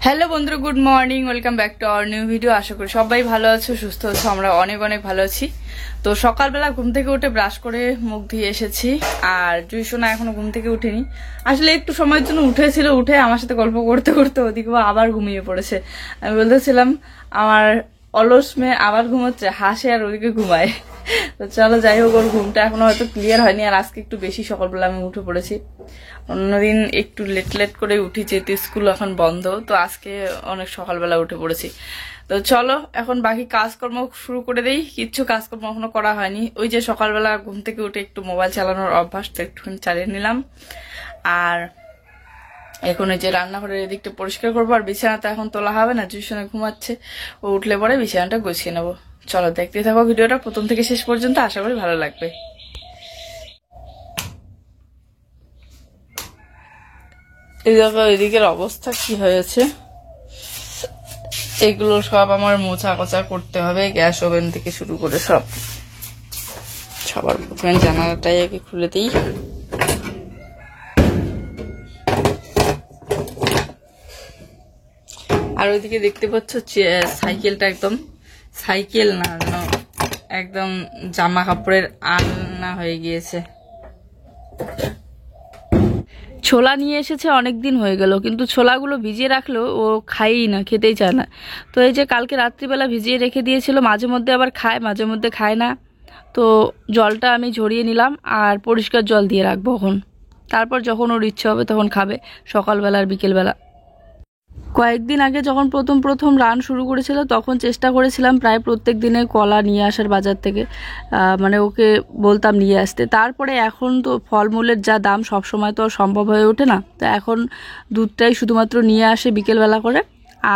Hello বন্ধুরা, good morning, welcome back to our new video. আশা করি সবাই ভালো আছো, সুস্থ আছো। আমরা অনেক অনেক ভালো আছি। তো সকালবেলা ঘুম থেকে উঠে ব্রাশ করে মুখ ধুয়ে এসেছি, আর জুই সোনা এখনো ঘুম থেকে উঠেনি। আসলে একটু সময়ের জন্য উঠেছিল, উঠে আমার সাথে গল্প করতে করতে ওদিকে আবার ঘুমিয়ে পড়েছে। আমি বলতেছিলাম আমার অলস মেয়ে আবার ঘুমোচ্ছে, হাসে আর ওদিকে ঘুমায়। তো চলো, যাই হোক, ওর ঘুমটা এখনো হয়তো ক্লিয়ার হয়নি। আর আজকে একটু বেশি সকালবেলা আমি উঠে পড়েছি। অন্যদিন একটু লেট করে উঠি, যেহেতু স্কুল এখন বন্ধ। তো আজকে অনেক সকালবেলা উঠে পড়েছি। তো চলো এখন বাকি কাজকর্ম শুরু করে দেই। কিচ্ছু কাজকর্ম এখনো করা হয়নি। ওই যে সকালবেলা ঘুম থেকে উঠে একটু মোবাইল চালানোর অভ্যাস, তো একটুখানি চালিয়ে নিলাম। আর এখন ওই যে রান্নাঘরের এদিকটা পরিষ্কার করবো। আর বিছানাটা এখন তোলা হবে না, টিউশনে ঘুমাচ্ছে। ও উঠলে পরে বিছানাটা গুছিয়ে নেবো। চলো দেখতে থাকো ভিডিওটা প্রথম থেকে শেষ পর্যন্ত, আশা করি ভালো লাগবে। এই দেখো এদিকের অবস্থা কি হয়েছে। এগুলো সব আমার মোছা কোচা করতে হবে, গ্যাস ওভেন থেকে শুরু করে সব। সবার প্রথমে জানালাটাই আগে খুলে দিই। আর ওইদিকে দেখতে পাচ্ছ সাইকেলটা একদম সাইকেল না, একদম জামা কাপড়ের আলনা হয়ে গিয়েছে। ছোলা নিয়ে এসেছে, অনেক দিন হয়ে গেল, কিন্তু ছোলাগুলো ভিজিয়ে রাখলেও ও খায়ই না, খেতেই চায় না। তো এই যে কালকে রাত্রিবেলা ভিজিয়ে রেখে দিয়েছিল, মাঝে মধ্যে আবার খায়, মাঝে মধ্যে খায় না। তো জলটা আমি ঝরিয়ে নিলাম আর পরিষ্কার জল দিয়ে রাখবো এখন। তারপর যখন ওর ইচ্ছে হবে তখন খাবে, সকালবেলা আর বিকেলবেলা। কয়েকদিন আগে যখন প্রথম রান শুরু করেছিল, তখন চেষ্টা করেছিলাম প্রায় প্রত্যেক দিনে কলা নিয়ে আসার বাজার থেকে। মানে ওকে বলতাম নিয়ে আসতে। তারপরে এখন তো ফলমূলের যা দাম, সব সময় তো সম্ভব হয়ে ওঠে না। তো এখন দুধটাই শুধুমাত্র নিয়ে আসে বিকেলবেলা করে।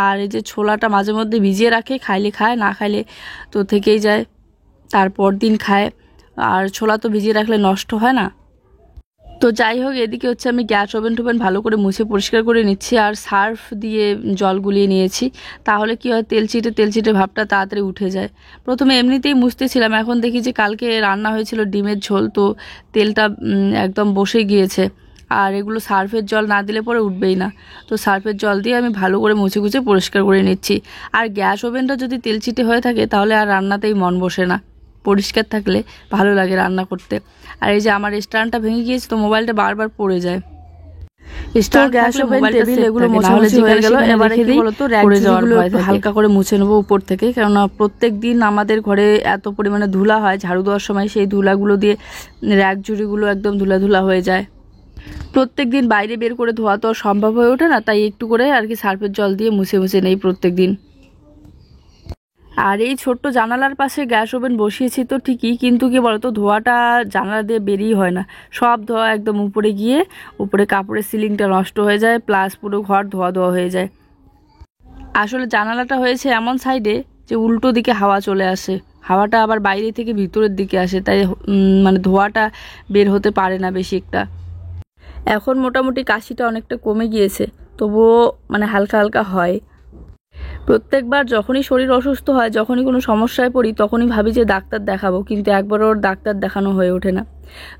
আর এই যে ছোলাটা মাঝে মধ্যে ভিজিয়ে রাখে, খাইলে খায়, না খাইলে তো থেকেই যায়, তারপর দিন খায়। আর ছোলা তো ভিজিয়ে রাখলে নষ্ট হয় না। তো যাই হোক, এদিকে হচ্ছে আমি গ্যাস ওভেন টোভেন ভালো করে মুছে পরিষ্কার করে নিচ্ছি, আর সার্ফ দিয়ে জল গুলিয়ে নিয়েছি। তাহলে কি হয়, তেলচিটে ভাবটা তাড়াতাড়ি উঠে যায়। প্রথমে এমনিতেই মুছতেছিলাম, এখন দেখি যে কালকে রান্না হয়েছিল ডিমের ঝোল, তো তেলটা একদম বসে গিয়েছে। আর এগুলো সার্ফের জল না দিলে পরে উঠবেই না। তো সার্ফের জল দিয়ে আমি ভালো করে মুছে গুছে পরিষ্কার করে নিচ্ছি। আর গ্যাস ওভেনটা যদি তেলচিটে হয়ে থাকে তাহলে আর রান্নাতেই মন বসে না। পরিষ্কার থাকলে ভালো লাগে রান্না করতে। আর এই যে আমার স্ট্যান্ডটা ভেঙে গিয়েছে, তো মোবাইলটা বারবার পড়ে যায়। হালকা করে মুছে নেবো উপর থেকে, কেননা প্রত্যেক দিন আমাদের ঘরে এত পরিমাণে ধুলা হয়, ঝাড়ু দেওয়ার সময় সেই ধুলাগুলো দিয়ে র্যাক ঝুড়িগুলো একদম ধুলা হয়ে যায়। প্রত্যেক দিন বাইরে বের করে ধোয়া তো সম্ভব হয়ে ওঠে না, তাই একটু করে আর কি সার্ফের জল দিয়ে মুছে নেই প্রত্যেক দিন। আর এই ছোট্ট জানালার পাশে গ্যাস ওভেন বসিয়েছি তো ঠিকই, কিন্তু কি বলতো, ধোয়াটা জানালা দিয়ে বেরিয়ে হয় না। সব ধোয়া একদম উপরে গিয়ে উপরে কাপড়ের সিলিংটা নষ্ট হয়ে যায়, প্লাস পুরো ঘর ধোয়া হয়ে যায়। আসলে জানালাটা হয়েছে এমন সাইডে যে উল্টো দিকে হাওয়া চলে আসে, হাওয়াটা আবার বাইরে থেকে ভিতরের দিকে আসে, তাই মানে ধোয়াটা বের হতে পারে না বেশি একটা। এখন মোটামুটি কাশিটা অনেকটা কমে গিয়েছে, তবুও মানে হালকা হালকা হয়। প্রত্যেকবার যখনই শরীর অসুস্থ হয়, যখনই কোনো সমস্যায় পড়ি, তখনই ভাবি যে ডাক্তার দেখাবো, কিন্তু একবারও ওর ডাক্তার দেখানো হয়ে ওঠে না।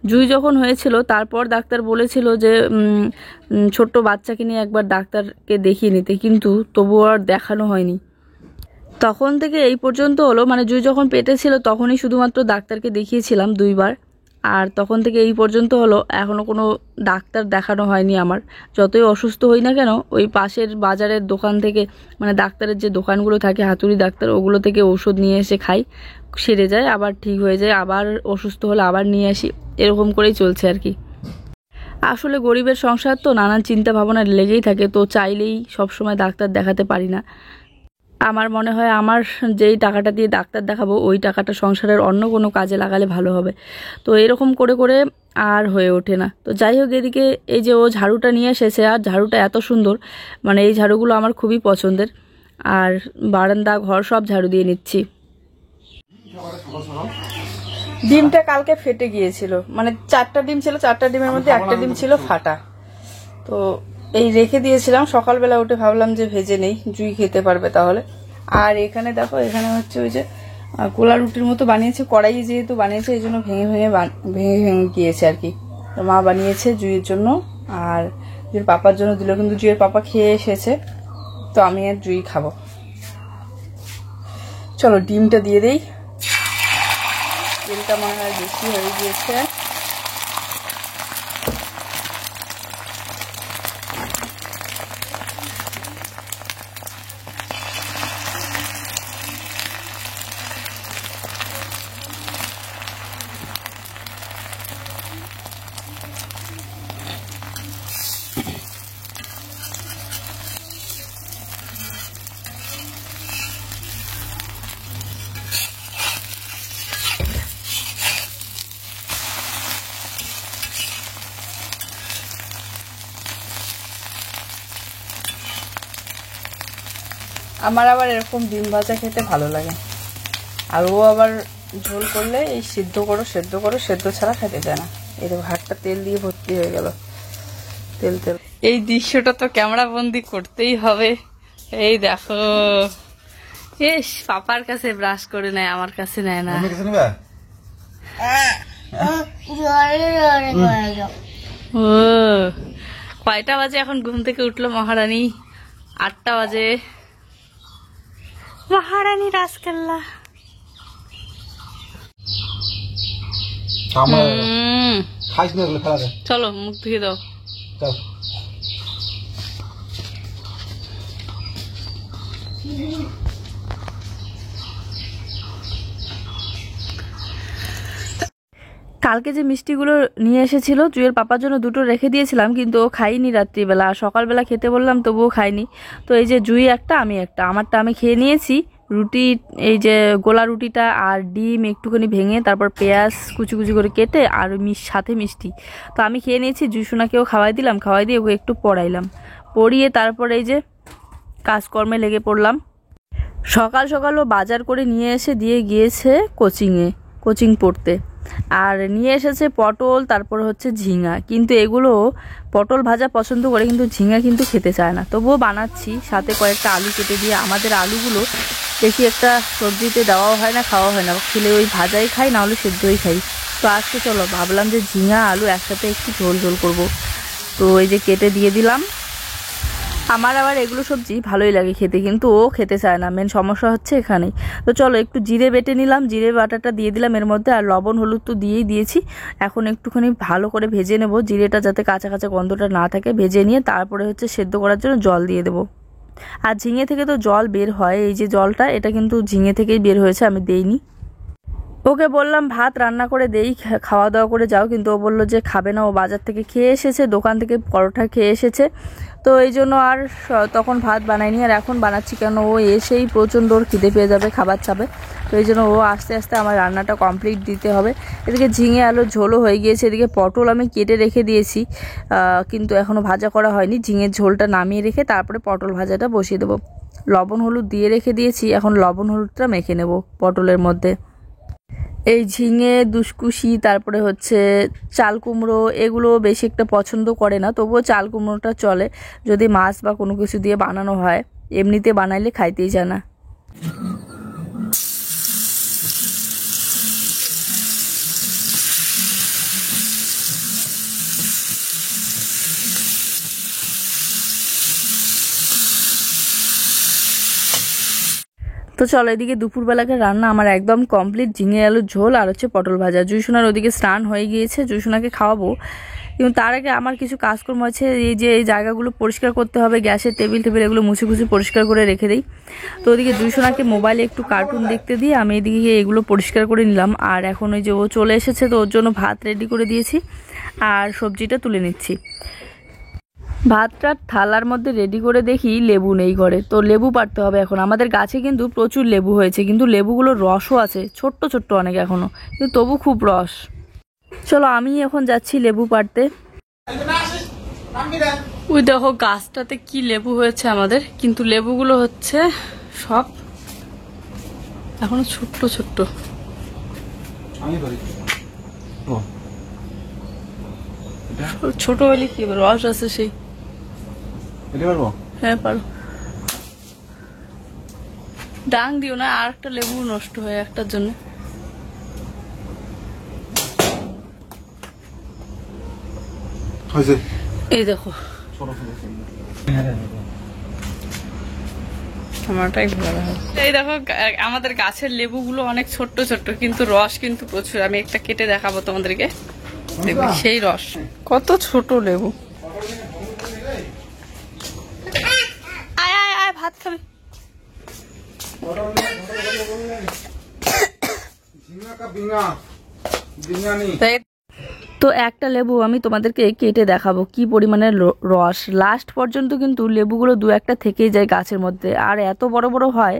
জুই যখন হয়েছিল, তারপর ডাক্তার বলেছিল যে ছোট্ট বাচ্চাকে নিয়ে একবার ডাক্তারকে দেখিয়ে নিতে, কিন্তু তবুও আর দেখানো হয়নি। তখন থেকে এই পর্যন্ত হলো, মানে জুই যখন পেটে ছিল তখনই শুধুমাত্র ডাক্তারকে দেখিয়েছিলাম 2বার। আর তখন থেকে এই পর্যন্ত হলো, এখনও কোনো ডাক্তার দেখানো হয়নি আমার। যতই অসুস্থ হই না কেন, ওই পাশের বাজারের দোকান থেকে, মানে ডাক্তারের যে দোকানগুলো থাকে হাতুড়ি ডাক্তার, ওগুলো থেকে ওষুধ নিয়ে এসে খাই, সেরে যায়, আবার ঠিক হয়ে যায়, আবার অসুস্থ হলে আবার নিয়ে আসি, এরকম করেই চলছে আর কি। আসলে গরিবের সংসার তো, নানান চিন্তা ভাবনা লেগেই থাকে, তো চাইলেই সবসময় ডাক্তার দেখাতে পারি না। আমার মনে হয় আমার যেই টাকাটা দিয়ে ডাক্তার দেখাবো, ওই টাকাটা সংসারের অন্য কোনো কাজে লাগালে ভালো হবে। তো এরকম করে আর হয়ে ওঠে না। তো যাই হোক, এদিকে এই যে ও ঝাড়ুটা নিয়ে এসেছে, আর ঝাড়ুটা এত সুন্দর, মানে এই ঝাড়ুগুলো আমার খুবই পছন্দের। আর বারান্দা ঘর সব ঝাড়ু দিয়ে নিচ্ছি। ডিমটা কালকে ফেটে গিয়েছিল, মানে 4টা ডিম ছিল, 4টা ডিমের মধ্যে একটা ডিম ছিল ফাটা। তো এই রেখে দিয়েছিলাম, সকালবেলা উঠে ভাবলাম যে ভেজে নেই, জুই খেতে পারবে তাহলে। আর এখানে দেখো, এখানে হচ্ছে ওই যে কোলা রুটির মতো বানিয়েছে, কড়াই যেহেতু বানিয়েছে এই জন্য ভেঙে গিয়েছে আর কি। তো মা বানিয়েছে জুইয়ের জন্য, আর জুইয়ের পাপার জন্য দিল, কিন্তু জুইয়ের পাপা খেয়ে এসেছে। তো আমি আর জুই খাবো। চলো ডিমটা দিয়ে দেই। তেলটা মনে হয় বেশি হয়ে গিয়েছে। আমার আবার এরকম ডিম ভাজা খেতে ভালো লাগে। আর ও আবার ঝোল করলে এই সিদ্ধ করো সেদ্ধ ছাড়া খেতে চায় না। এই দেখো হাতটা তেল দিয়ে ভর্তি হয়ে গেল, তেল তেল। এই দৃশ্যটা তো ক্যামেরা বন্দি করতেই হবে। এই দেখো, এস পাপার কাছে ব্রাশ করে নেয়, আমার কাছে নেয় না। ও কয়টা বাজে এখন? ঘুম থেকে উঠলো মহারানী 8টা বাজে। মহারানী রাজকেল্লা। চলো মুখ ধুয়ে দাও। কালকে যে মিষ্টিগুলো নিয়ে এসেছিল জুয়ের পাপার জন্য 2টো রেখে দিয়েছিলাম, কিন্তু ও খাইনি রাত্রিবেলা। আর সকালবেলা খেতে বললাম তবুও খাইনি। তো এই যে জুই একটা আমি একটা, আমারটা আমি খেয়ে নিয়েছি। রুটি, এই যে গোলা রুটিটা আর ডিম একটুখানি ভেঙে তারপর পেঁয়াজ কুচি কুচি করে কেটে আর সাথে মিষ্টি, তো আমি খেয়ে নিয়েছি। জুসোনাকেও খাওয়াই দিলাম, খাওয়াই দিয়ে ওকে একটু পড়াইলাম, পড়িয়ে তারপর এই যে কাজকর্মে লেগে পড়লাম। সকাল সকালও বাজার করে নিয়ে এসে দিয়ে গিয়েছে কোচিং পড়তে। আর নিয়ে এসেছে পটল, তারপর হচ্ছে ঝিঙা। কিন্তু এগুলো পটল ভাজা পছন্দ করে, কিন্তু ঝিঙা কিন্তু খেতে চায় না। তবুও বানাচ্ছি, সাথে কয়েকটা আলু কেটে দিয়ে। আমাদের আলুগুলো বেশি একটা সবজিতে দেওয়াও হয় না, খাওয়া হয় না, খেলে ওই ভাজাই খাই, না হলে সেদ্ধই খাই। তো আজকে চলো ভাবলাম যে ঝিঙা আলু একসাথে একটু ঝোল ঝোল করবো। তো এই যে কেটে দিয়ে দিলাম। আমার আবার এগুলো সবজি ভালোই লাগে খেতে, কিন্তু ও খেতে চায় না। মেন সমস্যা হচ্ছে এখানেই। তো চলো একটু জিরে বেটে নিলাম, জিরে বাটাটা দিয়ে দিলাম এর মধ্যে, আর লবণ হলুদ তো দিয়েই দিয়েছি। এখন একটুখানি ভালো করে ভেজে নেব, জিরেটা যাতে কাঁচা কাঁচা গন্ধটা না থাকে। ভেজে নিয়ে তারপরে হচ্ছে সেদ্ধ করার জন্য জল দিয়ে দেবো। আর ঝিঙে থেকে তো জল বের হয়, এই যে জলটা, এটা কিন্তু ঝিঙে থেকেই বের হয়েছে, আমি দেইনি। ওকে বললাম ভাত রান্না করে দেই, খাওয়া দাওয়া করে যাও, কিন্তু ও বললো যে খাবে না। ও বাজার থেকে খেয়ে এসেছে, দোকান থেকে পরোটা খেয়ে এসেছে। তো এই জন্য আর তখন ভাত বানাইনি। আর এখন বানাচ্ছি কেন, ও এসেই প্রচণ্ড ওর খিদে পেয়ে যাবে, খাবার চাবে। তো এই জন্য ও আস্তে আস্তে আমার রান্নাটা কমপ্লিট দিতে হবে। এদিকে ঝিঙে আলুর ঝোলও হয়ে গিয়েছে, এদিকে পটল আমি কেটে রেখে দিয়েছি, কিন্তু এখনও ভাজা করা হয়নি। ঝিঙের ঝোলটা নামিয়ে রেখে তারপরে পটল ভাজাটা বসিয়ে দেবো। লবণ হলুদ দিয়ে রেখে দিয়েছি, এখন লবণ হলুদটা মেখে নেব পটলের মধ্যে। এই ঝিঙে, দুশকুশি, তারপরে হচ্ছে চাল কুমড়ো, এগুলো বেশি একটা পছন্দ করে না, তবুও চাল কুমড়োটা চলে যদি মাছ বা কোনো কিছু দিয়ে বানানো হয়। এমনিতে বানাইলে খাইতেই যায় না। তো চলো এদিকে দুপুরবেলাকে রান্না আমার একদম কমপ্লিট। ঝিঙে আলুর ঝোল আর হচ্ছে পটল ভাজা। জুইসোনার ওদিকে স্নান হয়ে গিয়েছে, জুইসোনাকে খাওয়াবো। কিন্তু তার আগে আমার কিছু কাজকর্ম আছে। এই জায়গাগুলো পরিষ্কার করতে হবে, গ্যাসের টেবিল এগুলো মুছে পরিষ্কার করে রেখে দিই। তো ওদিকে জুইসোনাকে মোবাইলে একটু কার্টুন দেখতে দিয়ে আমি এদিকে এগুলো পরিষ্কার করে নিলাম। আর এখন ওই যে ও চলে এসেছে, তো ওর জন্য ভাত রেডি করে দিয়েছি আর সবজিটা তুলে নিচ্ছি। ভাতটা থালার মধ্যে রেডি করে দেখি লেবু নেই ঘরে, তো লেবু পাড়তে হবে এখন। আমাদের গাছে কিন্তু প্রচুর লেবু হয়েছে, কিন্তু লেবুগুলোর রসও আছে, ছোট্ট ছোট্ট অনেক এখনো, কিন্তু তবু খুব রস। চলো আমি এখন যাচ্ছি লেবু পাড়তে। ওই দেখো গাছটাতে কি লেবু হয়েছে আমাদের, কিন্তু লেবুগুলো হচ্ছে সব এখনো ছোট্ট ছোট্ট। ছোট হলে কি রস আছে সেই। হ্যাঁ পারো, ডাং দিও না, আর একটা লেবু নষ্ট হয় একটার জন্য। এই দেখো আমারটাই ভালো হয়। এই দেখো আমাদের গাছের লেবুগুলো অনেক ছোট্ট ছোট্ট, কিন্তু রস কিন্তু প্রচুর। আমি একটা কেটে দেখাবো তোমাদেরকে, দেখবে সেই রস। কত ছোট লেবু। আয় আয় আয়, ভাত খাবি। তো একটা লেবু আমি তোমাদেরকে কেটে দেখাবো কি পরিমাণে রস। লাস্ট পর্যন্ত কিন্তু লেবুগুলো দু একটা থেকেই যায় গাছের মধ্যে, আর এত বড় বড় হয়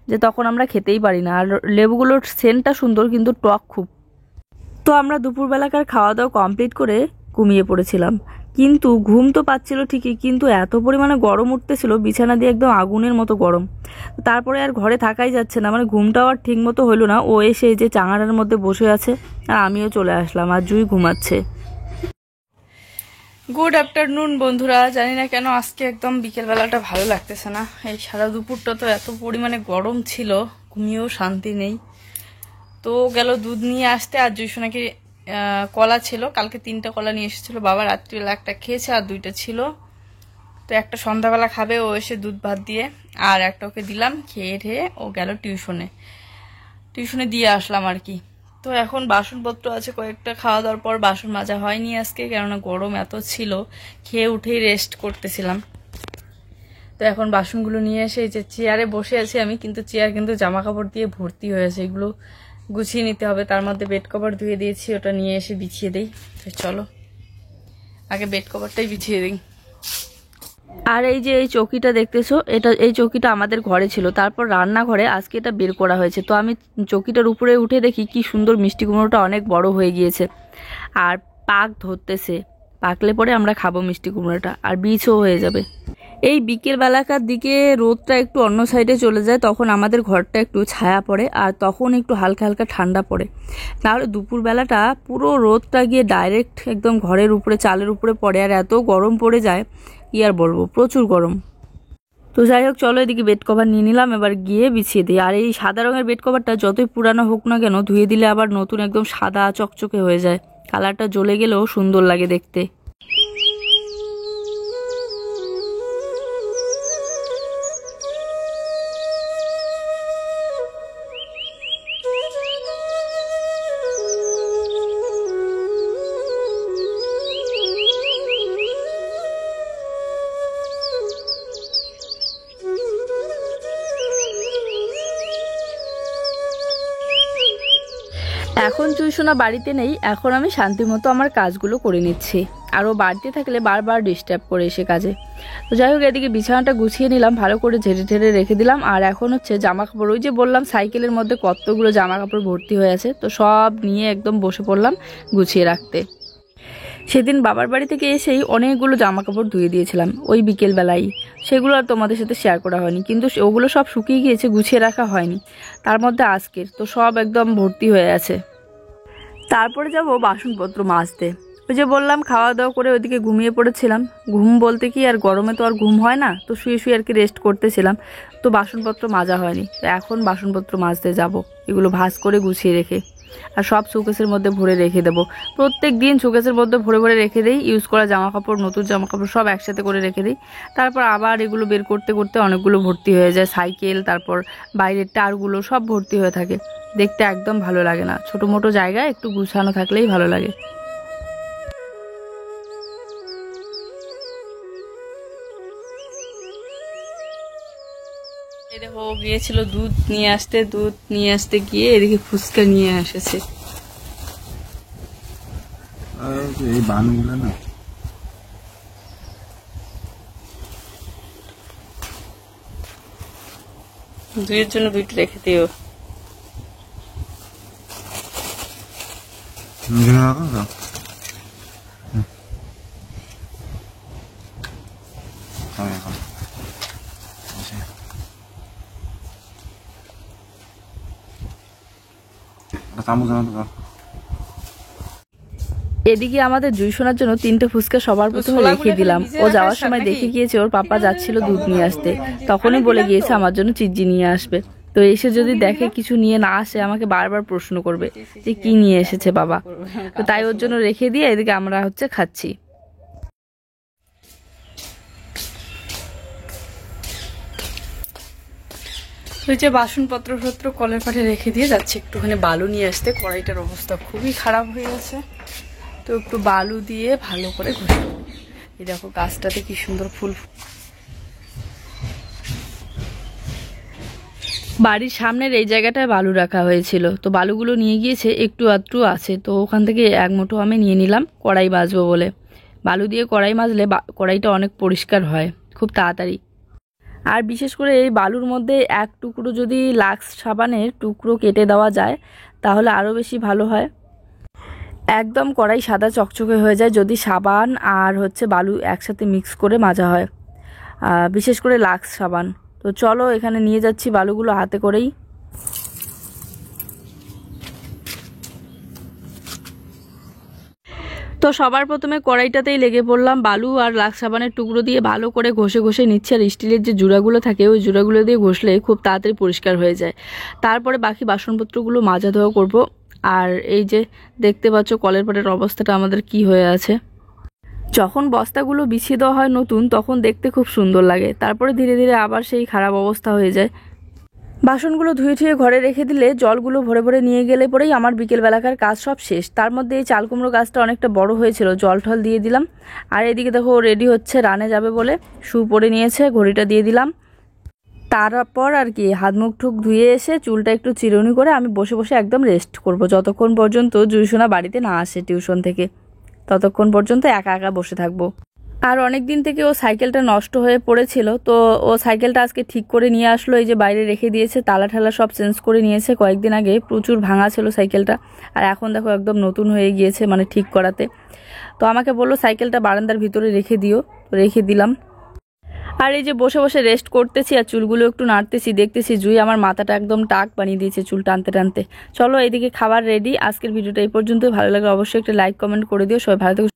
যে তখন আমরা খেতেই পারি না। আর লেবুগুলোর সেন্টটা সুন্দর, কিন্তু টক খুব। তো আমরা দুপুরবেলাকার খাওয়া দাওয়া কমপ্লিট করে ঘুমিয়ে পড়েছিলাম, কিন্তু ঘুম তো পাচ্ছিল ঠিকই, কিন্তু এত পরিমাণে গরম উঠতেছিল, বিছানা দিয়ে একদম আগুনের মতো গরম। তারপরে আর ঘরে থাকাই যাচ্ছে না, মানে ঘুমটাও আর ঠিক মতো হলো না। ও এসে যে চাঙাড়ার মধ্যে বসে আছে, আর আমিও চলে আসলাম, আর জুই ঘুমাচ্ছে। গুড আফটারনুন বন্ধুরা। জানি না কেন আজকে একদম বিকেলবেলাটা ভালো লাগতেছে না। এই সারা দুপুরটা তো এত পরিমাণে গরম ছিল, ঘুমিয়েও শান্তি নেই। তো গেল দুধ নিয়ে আসতে, আর জুইশো নাকি কলা ছিল, কালকে 3টা কলা নিয়ে এসেছিলো বাবা। রাত্রিবেলা একটা খেয়েছে আর 2টা ছিল, তো একটা সন্ধ্যাবেলা খাবে ও এসে দুধ ভাত দিয়ে, আর একটা ওকে দিলাম। খেয়ে ঠেয়ে ও গেল টিউশনে দিয়ে আসলাম আর কি। তো এখন বাসনপত্র আছে কয়েকটা, খাওয়া দাওয়ার পর বাসন মাজা হয়নি আজকে, কেননা গরম এত ছিল। খেয়ে উঠেই রেস্ট করতেছিলাম। তো এখন বাসনগুলো নিয়ে এসে এই যে চেয়ারে বসে আছি আমি, কিন্তু চেয়ার কিন্তু জামা কাপড় দিয়ে ভর্তি হয়েছে। এগুলো গুছিয়ে নিতে হবে। তার মধ্যে বেড কভার ধুয়ে দিয়েছি, ওটা নিয়ে এসে বিছিয়ে দিই। তো চলো আগে বেড কভারটাই বিছিয়ে দিই। আর এই যে এই চৌকিটা দেখতেছো, এই চৌকিটা আমাদের ঘরে ছিল, তারপর রান্নাঘরে আজকে এটা বের করা হয়েছে। তো আমি চৌকিটার উপরে উঠে দেখি কি সুন্দর মিষ্টি কুমড়োটা অনেক বড় হয়ে গিয়েছে, আর পাক ধরতেছে। পাকলে পরে আমরা খাবো মিষ্টি কুমড়োটা, আর বীজও হয়ে যাবে। এই বিকেল বেলাকার দিকে রোদটা একটু অন্য সাইডে চলে যায়, তখন আমাদের ঘরটা একটু ছায়া পড়ে, আর তখন একটু হালকা হালকা ঠান্ডা পড়ে। নাহলে দুপুরবেলাটা পুরো রোদটা গিয়ে ডাইরেক্ট একদম ঘরের উপরে, চালের উপরে পড়ে, আর এত গরম পড়ে যায় কি আর বলবো, প্রচুর গরম। তো যাই হোক, চলো এদিকে বেড কভার নিয়ে নিলাম, এবার গিয়ে বিছিয়ে দিই। আর এই সাদা রঙের বেড কভারটা যতই পুরানো হোক না কেন, ধুয়ে দিলে আবার নতুন একদম সাদা চকচকে হয়ে যায়। কালারটা জ্বলে গেলেও সুন্দর লাগে দেখতে। এখন জুইশোনা বাড়িতে নেই, এখন আমি শান্তি মতো আমার কাজগুলো করে নিচ্ছি। আর ও বাড়িতে থাকলে বারবার ডিস্টার্ব করে এসে কাজে। তো যাই হোক, এদিকে বিছানাটা গুছিয়ে নিলাম, ভালো করে ঝেড়ে ঝেড়ে রেখে দিলাম। আর এখন হচ্ছে জামা কাপড়, ওই যে বললাম সাইকেলের মধ্যে কতগুলো জামা কাপড় ভর্তি হয়ে আছে, তো সব নিয়ে একদম বসে পড়লাম গুছিয়ে রাখতে। সেদিন বাবার বাড়ি থেকে এসেই অনেকগুলো জামা কাপড় ধুয়ে দিয়েছিলাম ওই বিকেলবেলায়, সেগুলো আর তোমাদের সাথে শেয়ার করা হয়নি, কিন্তু ওগুলো সব শুকিয়ে গিয়েছে, গুছিয়ে রাখা হয়নি। তার মধ্যে আজকের তো সব একদম ভর্তি হয়ে আছে। তারপরে যাব বাসনপত্র মাজতে। ওই যে বললাম খাওয়া দাওয়া করে ওইদিকে ঘুমিয়ে পড়েছিলাম। ঘুম বলতে কি, আর গরমে তো আর ঘুম হয় না, তো শুয়ে শুয়ে আর কি রেস্ট করতেছিলাম। তো বাসনপত্র মাজা হয়নি, তো এখন বাসনপত্র মাজতে যাব, এগুলো ভাঁজ করে গুছিয়ে রেখে। আর সব শোকেসের মধ্যে ভরে রেখে দেবো। প্রত্যেক দিন শোকেসের মধ্যে ভরে ভরে রেখে দিই, ইউজ করা জামা কাপড়, নতুন জামা কাপড় সব একসাথে করে রেখে দিই। তারপর আবার এগুলো বের করতে করতে অনেকগুলো ভর্তি হয়ে যায়, সাইকেল, তারপর বাইরের টারগুলো সব ভর্তি হয়ে থাকে। দেখতে একদম ভালো লাগে না, ছোটো মোটো জায়গায় একটু গুছানো থাকলেই ভালো লাগে। এই দেখো গিয়েছিল দুধ নিয়ে আসতে গিয়ে এদিকে ফুচকা নিয়ে এসেছে। এই বানগুলো না দুইয়ের জন্য দুইটা রেখে দিও। এদিকে আমাদের জুইশোনার জন্য 3টে ফুচকা সবার প্রথমে রেখে দিলাম। ও যাওয়ার সময় দেখে গিয়েছে ওর পাপা যাচ্ছিল দুধ নিয়ে আসতে, তখনই বলে গিয়েছে আমার জন্য চিজ্জি নিয়ে আসবে। তো এসে যদি দেখে কিছু নিয়ে না আসে, আমাকে বারবার প্রশ্ন করবে যে কি নিয়ে এসেছে বাবা। তো তাই ওর জন্য রেখে দিয়ে এদিকে আমরা হচ্ছে খাচ্ছি। ওই যে বাসনপত্র কলের পাঠে রেখে দিয়ে যাচ্ছে একটুখানি বালু নিয়ে আসতে। কড়াইটার অবস্থা খুবই খারাপ হয়ে গেছে, তো একটু বালু দিয়ে ভালো করে ঘষে। এই দেখো গাছটাতে কি সুন্দর ফুল। বাড়ির সামনের এই জায়গাটায় বালু রাখা হয়েছিল, তো বালুগুলো নিয়ে গিয়েছে, একটু আধটু আছে, তো ওখান থেকে এক মুঠো আমি নিয়ে নিলাম কড়াই মাজবো বলে। বালু দিয়ে কড়াই মাজলে কড়াইটা অনেক পরিষ্কার হয় খুব তাড়াতাড়ি। আর বিশেষ করে এই বালুর মধ্যে এক টুকরো যদি লাক্স সাবানের টুকরো কেটে দেওয়া যায় তাহলে আরও বেশি ভালো হয়। একদম কড়াই সাদা চকচকে হয়ে যায় যদি সাবান আর বালু একসাথে মিক্স করে মাজা হয়, বিশেষ করে লাক্স সাবান। তো চলো এখানে নিয়ে যাচ্ছি বালুগুলো হাতে করেই। তো সবার প্রথমে কড়াইটাতেই লেগে পড়লাম, বালু আর লাক্স সাবানের টুকরো দিয়ে ভালো করে ঘষে ঘষে নিচ্ছে। আর স্টিলের যে জুড়াগুলো থাকে ওই জুড়াগুলো দিয়ে ঘষলে খুব তাড়াতাড়ি পরিষ্কার হয়ে যায়। তারপরে বাকি বাসনপত্রগুলো মাজা ধোয়া করব। আর এই যে দেখতে পাচ্ছ কলের পাড়ের অবস্থাটা আমাদের কি হয়ে আছে। যখন বস্তাগুলো বিছিয়ে দেওয়া হয় নতুন, তখন দেখতে খুব সুন্দর লাগে, তারপরে ধীরে ধীরে আবার সেই খারাপ অবস্থা হয়ে যায়। বাসনগুলো ধুয়ে ধুয়ে ঘরে রেখে দিলে জলগুলো ভরে ভরে নিয়ে গেলে পরেই আমার বিকেলবেলাকার কাজ সব শেষ। তার মধ্যে এই চাল কুমড়ো গাছটা অনেকটা বড় হয়েছিল, জল টল দিয়ে দিলাম। আর এদিকে দেখো রেডি হচ্ছে রানে যাবে বলে, শু পরে নিয়েছে, ঘড়িটা দিয়ে দিলাম। তারপর আর কি হাত মুখ ঠুক ধুয়ে এসে চুলটা একটু চিরুনি করে আমি বসে বসে একদম রেস্ট করব, যতক্ষণ পর্যন্ত জুইসোনা বাড়িতে না আসে টিউশন থেকে, ততক্ষণ পর্যন্ত একা একা বসে থাকবো। আর অনেক দিন থেকে ও সাইকেলটা নষ্ট হয়ে পড়েছিল, তো ও সাইকেলটা আজকে ঠিক করে নিয়ে আসলো। এই যে বাইরে রেখে দিয়েছে, তালা ঠালা সব চেঞ্জ করে নিয়েছে। কয়েকদিন আগে প্রচুর ভাঙা ছিল সাইকেলটা, আর এখন দেখো একদম নতুন হয়ে গিয়েছে, মানে ঠিক করাতে। তো আমাকে বললো সাইকেলটা বারান্দার ভিতরে রেখে দিও, তো রেখে দিলাম। আর এই যে বসে বসে রেস্ট করতেছি আর চুলগুলো একটু নাড়তেছি, দেখতেছি জুই আমার মাথাটা একদম টাক বানিয়ে দিয়েছে চুল টানতে টানতে। চলো এইদিকে খাবার রেডি। আজকের ভিডিওটা এই পর্যন্তই। ভালো লাগলে অবশ্যই একটা লাইক কমেন্ট করে দিও। সবাই ভালো থেকো।